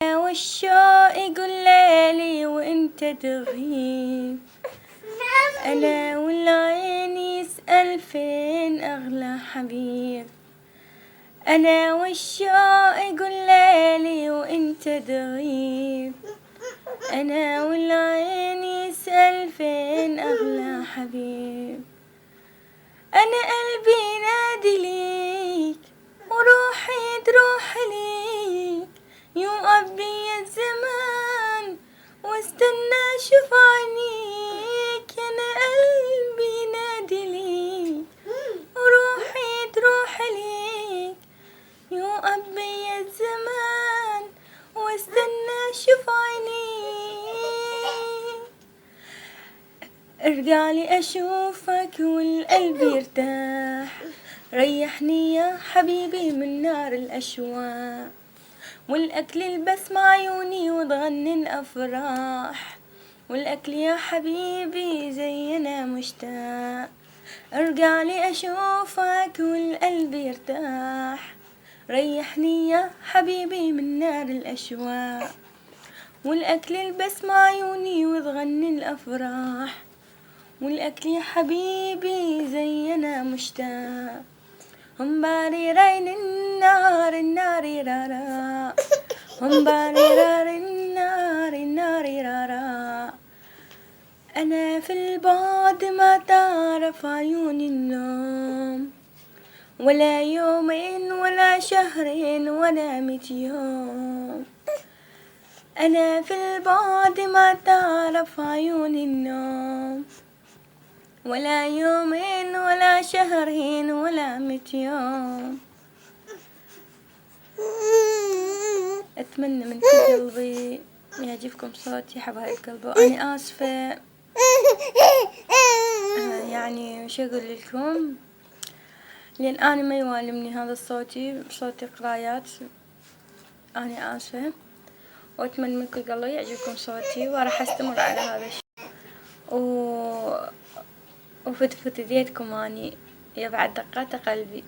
والشوق يقول ليلي وانت تغيب، أنا والعين يسأل فين أغلى حبيب. أنا والشوق يقول ليلي وانت تغيب، أنا والعين يسأل فين أغلى حبيب. أنا قلبي ينادي ليك وروحي تروح ليك، يوقف بي الزمان واستنى اشوف عينيك. أنا قلبي ينادي ليك وروحي تروح ليك، يوقف بي الزمان واستنى اشوف عينيك. ارجعلي اشوفك والقلب يرتاح، ريحني يا حبيبي من نار الاشواق، والاكل البس مع عيوني وتغني الافراح، والاكل يا حبيبي زينا مشتاق. ارجعلي اشوفك والقلب يرتاح، ريحني يا حبيبي من نار الاشواق، والاكل البس مع عيوني وتغني الافراح، والاكل يا حبيبي زينا مشتاق. هم باري راين النار النار رارا، هم باري رار النار النار رارا. انا في البعد ما تعرف عيوني النوم، ولا يومين ولا شهرين ولا 100 يوم. أنا في البعد ما تعرف عيوني النوم، ولا يومين ولا شهرين ولا 100 يوم. أتمنى من كل قلبي يعجبكم صوتي حبايب قلبي، وأنا آسفة يعني وش أقول لكم، لأن أنا ما يوالمني هذا صوتي قرايات. أنا آسفة، وأتمنى من كل قلبي يعجبكم صوتي، وراح أستمر على هذا الشيء وفتفت يديتكم أني يا بعد دقات قلبي.